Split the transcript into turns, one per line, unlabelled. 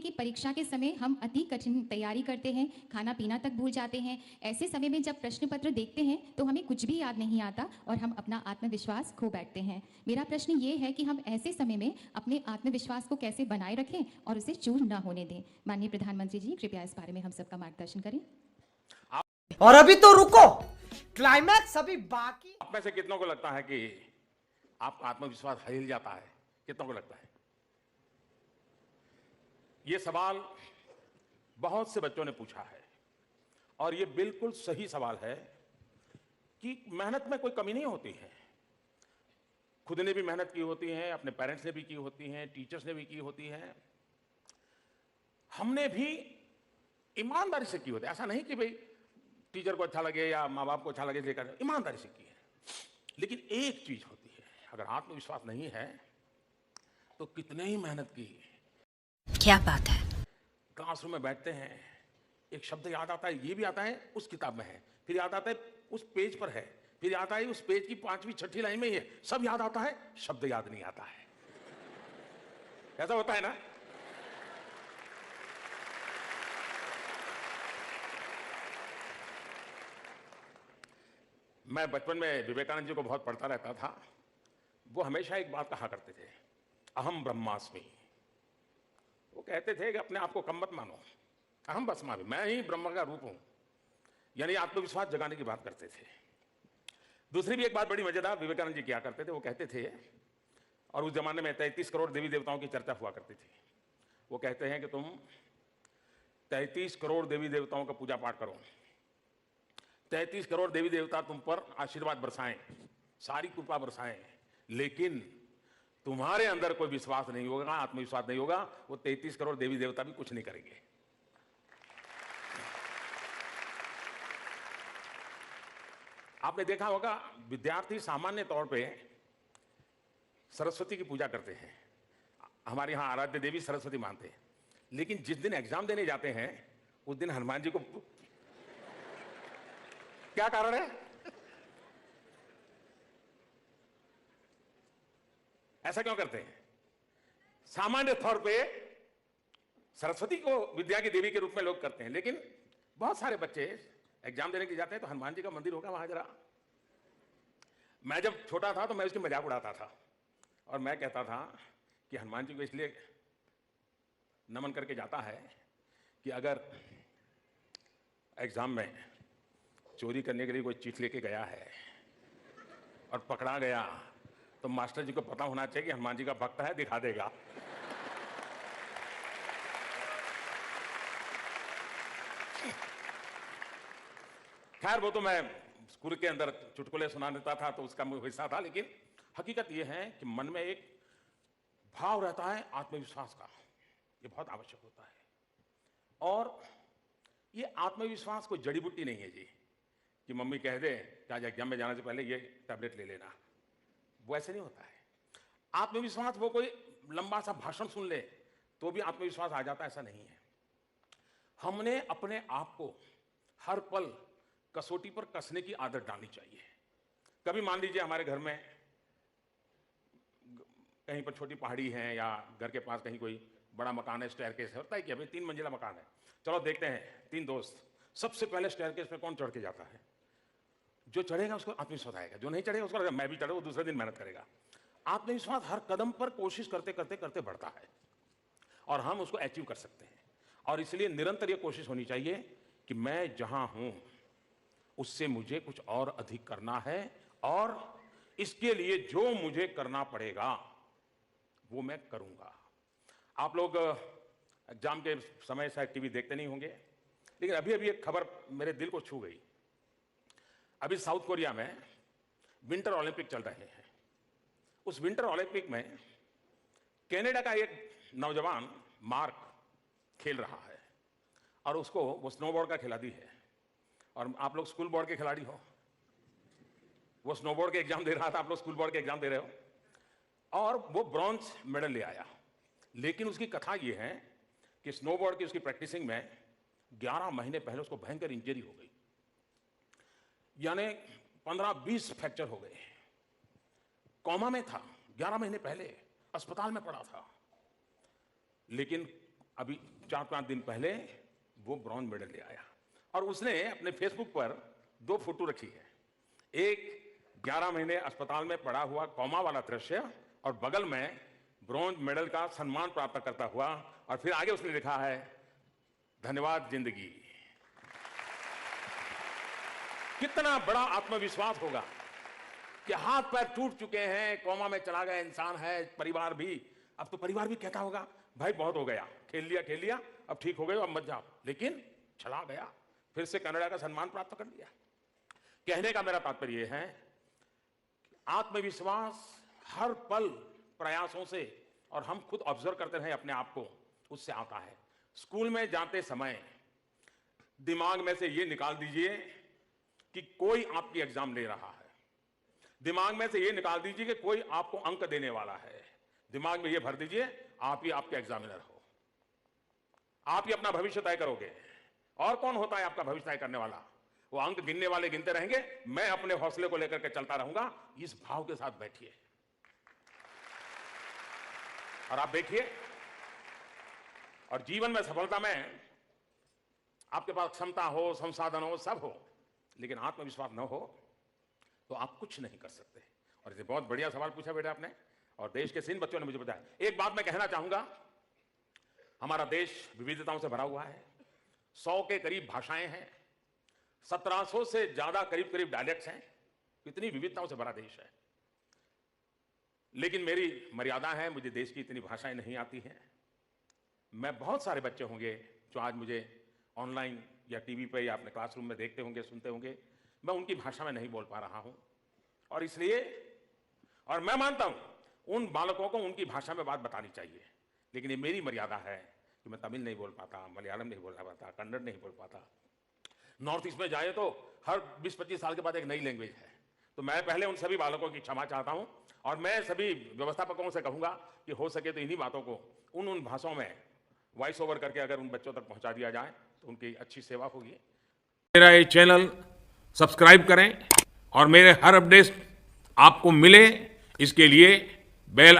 कि परीक्षा के समय हम अति कठिन तैयारी करते हैं, खाना पीना तक भूल जाते हैं। ऐसे समय में जब प्रश्न पत्र देखते हैं तो हमें कुछ भी याद नहीं आता और हम अपना आत्मविश्वास खो बैठते हैं। मेरा प्रश्न ये है कि हम ऐसे समय में अपने आत्मविश्वास को कैसे बनाए रखें और उसे चूर न होने दें। माननीय प्रधानमंत्री जी, कृपया इस बारे में हम सबका मार्गदर्शन करें।
और अभी तो रुको, क्लाइमैक्स अभी बाकी।
आप में से कितनों को लगता है कि आपका आत्मविश्वास हिल जाता है? कितनों को लगता है? यह सवाल बहुत से बच्चों ने पूछा है और यह बिल्कुल सही सवाल है कि मेहनत में कोई कमी नहीं होती है। खुद ने भी मेहनत की होती है, अपने पेरेंट्स ने भी की होती है, टीचर्स ने भी की होती है, हमने भी ईमानदारी से की होती है। ऐसा नहीं कि भाई टीचर को अच्छा लगे या माँ बाप को अच्छा लगे इसलिए कर, ईमानदारी से की है। लेकिन एक चीज होती है, अगर आत्मविश्वास नहीं है तो कितने ही मेहनत की।
क्या बात है?
क्लासरूम में बैठते हैं, एक शब्द याद आता है, ये भी आता है उस किताब में है, फिर याद आता है उस पेज पर है, फिर आता है उस पेज की 5वीं 6ठी लाइन में ही है, सब याद आता है, शब्द याद नहीं आता है। ऐसा होता है ना? मैं बचपन में विवेकानंद जी को बहुत पढ़ता रहता था। वो हमेशा एक बात कहा करते थे, अहम ब्रह्मास्मि। वो कहते थे कि अपने आप को कम मत मानो, अहम ब्रह्मास्मि, मैं ही ब्रह्म का रूप हूं। यानी आत्मविश्वास जगाने की बात करते थे। दूसरी भी एक बात बड़ी मजेदार विवेकानंद जी किया करते थे। वो कहते थे, और उस जमाने में 33 करोड़ देवी देवताओं की चर्चा हुआ करती थी। वो कहते हैं कि तुम 33 करोड़ देवी देवताओं का पूजा पाठ करो, 33 करोड़ देवी देवता तुम पर आशीर्वाद बरसाएं, सारी कृपा बरसाएं, लेकिन तुम्हारे अंदर कोई विश्वास नहीं होगा, आत्मविश्वास नहीं होगा, वो 33 करोड़ देवी देवता भी कुछ नहीं करेंगे। आपने देखा होगा, विद्यार्थी सामान्य तौर पे सरस्वती की पूजा करते हैं। हमारे यहां आराध्य देवी सरस्वती मानते हैं, लेकिन जिस दिन एग्जाम देने जाते हैं उस दिन हनुमान जी को, क्या कारण है? ऐसा क्यों करते हैं? सामान्य तौर पे सरस्वती को विद्या की देवी के रूप में लोग करते हैं, लेकिन बहुत सारे बच्चे एग्जाम देने के जाते हैं तो हनुमान जी का मंदिर होगा वहां जरा। मैं जब छोटा था तो मैं उसकी मजाक उड़ाता था और मैं कहता था कि हनुमान जी को इसलिए नमन करके जाता है कि अगर एग्जाम में चोरी करने के लिए कोई चीट लेके गया है और पकड़ा गया तो मास्टर जी को पता होना चाहिए कि हनुमान जी का भक्त है, दिखा देगा। खैर वो तो मैं स्कूल के अंदर चुटकुले सुना देता था तो उसका हिस्सा था, लेकिन हकीकत यह है कि मन में एक भाव रहता है आत्मविश्वास का, ये बहुत आवश्यक होता है। और ये आत्मविश्वास कोई जड़ी बूटी नहीं है जी कि मम्मी कह दे कि आज एग्जाम में जाने से पहले ये टैबलेट ले लेना, वो ऐसे नहीं होता है। आत्मविश्वास वो कोई लंबा सा भाषण सुन ले तो भी आत्मविश्वास आ जाता, ऐसा नहीं है। हमने अपने आप को हर पल कसौटी पर कसने की आदत डालनी चाहिए। कभी मान लीजिए हमारे घर में कहीं पर छोटी पहाड़ी है या घर के पास कहीं कोई बड़ा मकान है, स्टेयरकेस है, होता है कि अभी 3 मंजिला मकान है, चलो देखते हैं 3 दोस्त, सबसे पहले स्टेयरकेस पे कौन चढ़ के जाता है? जो चढ़ेगा उसको आत्मविश्वास आएगा, जो नहीं चढ़ेगा उसको लगेगा मैं भी चढ़ूं, वो दूसरे दिन मेहनत करेगा। आत्मविश्वास हर कदम पर कोशिश करते करते करते बढ़ता है और हम उसको अचीव कर सकते हैं। और इसलिए निरंतर ये कोशिश होनी चाहिए कि मैं जहां हूं उससे मुझे कुछ और अधिक करना है और इसके लिए जो मुझे करना पड़ेगा वो मैं करूंगा। आप लोग एग्जाम के समय शायद टीवी देखते नहीं होंगे, लेकिन अभी अभी एक खबर मेरे दिल को छू गई। अभी साउथ कोरिया में विंटर ओलंपिक चल रहे हैं। उस विंटर ओलंपिक में कनाडा का एक नौजवान मार्क खेल रहा है और उसको वो स्नोबोर्ड का खिलाड़ी है। और आप लोग स्कूल बोर्ड के खिलाड़ी हो, वो स्नोबोर्ड के एग्जाम दे रहा था, आप लोग स्कूल बोर्ड के एग्जाम दे रहे हो और वो ब्रॉन्ज मेडल ले आया। लेकिन उसकी कथा ये है कि स्नोबोर्ड की उसकी प्रैक्टिसिंग में 11 महीने पहले उसको भयंकर इंजरी हो गई, यानी 15-20 फ्रैक्चर हो गए, कोमा में था, 11 महीने पहले अस्पताल में पड़ा था। लेकिन अभी 4-5 दिन पहले वो ब्रॉन्ज मेडल ले आया और उसने अपने फेसबुक पर 2 फोटो रखी है। एक 11 महीने अस्पताल में पड़ा हुआ कोमा वाला दृश्य और बगल में ब्रॉन्ज मेडल का सम्मान प्राप्त करता हुआ, और फिर आगे उसने लिखा है, धन्यवाद जिंदगी। कितना बड़ा आत्मविश्वास होगा कि हाथ पैर टूट चुके हैं, कोमा में चला गया इंसान है, परिवार भी, अब तो परिवार भी कहता होगा भाई बहुत हो गया, खेल लिया, अब ठीक हो गए, अब मत जाओ, लेकिन चला गया, फिर से कनाडा का सम्मान प्राप्त कर लिया। कहने का मेरा तात्पर्य यह है, आत्मविश्वास हर पल प्रयासों से, और हम खुद ऑब्जर्व करते रहे अपने आप को, उससे आता है। स्कूल में जाते समय दिमाग में से ये निकाल दीजिए कि कोई आपकी एग्जाम ले रहा है, दिमाग में से ये निकाल दीजिए कि कोई आपको अंक देने वाला है, दिमाग में ये भर दीजिए आप ही आपके एग्जामिनर हो, आप ही अपना भविष्य तय करोगे। और कौन होता है आपका भविष्य तय करने वाला? वो अंक गिनने वाले गिनते रहेंगे, मैं अपने हौसले को लेकर के चलता रहूंगा। इस भाव के साथ बैठिए और आप देखिए, और जीवन में सफलता में आपके पास क्षमता हो, संसाधन हो, सब हो, लेकिन आत्मविश्वास न हो तो आप कुछ नहीं कर सकते। और ये बहुत बढ़िया सवाल पूछा बेटा आपने, और देश के सिंध बच्चों ने मुझे बताया। एक बात मैं कहना चाहूंगा, हमारा देश विविधताओं से भरा हुआ है, 100 के करीब भाषाएं हैं, 1700 से ज्यादा करीब डायलेक्ट्स हैं, इतनी विविधताओं से भरा देश है। लेकिन मेरी मर्यादा है, मुझे देश की इतनी भाषाएं नहीं आती हैं। मैं, बहुत सारे बच्चे होंगे जो आज मुझे ऑनलाइन या टीवी पे या अपने क्लासरूम में देखते होंगे, सुनते होंगे, मैं उनकी भाषा में नहीं बोल पा रहा हूं, और इसलिए, और मैं मानता हूं उन बालकों को उनकी भाषा में बात बतानी चाहिए, लेकिन ये मेरी मर्यादा है कि मैं तमिल नहीं बोल पाता, मलयालम नहीं बोल पाता, कन्नड़ नहीं बोल पाता। नॉर्थ ईस्ट में जाए तो हर 20-25 साल के बाद एक नई लैंग्वेज है। तो मैं पहले उन सभी बालकों की क्षमा चाहता हूं, और मैं सभी व्यवस्थापकों से कहूंगा कि हो सके तो इन्हीं बातों को उन भाषाओं में वॉइस ओवर करके अगर उन बच्चों तक पहुंचा दिया जाए तो उनकी अच्छी सेवा होगी। मेरा ये चैनल सब्सक्राइब करें और मेरे हर अपडेट आपको मिले, इसके लिए बेल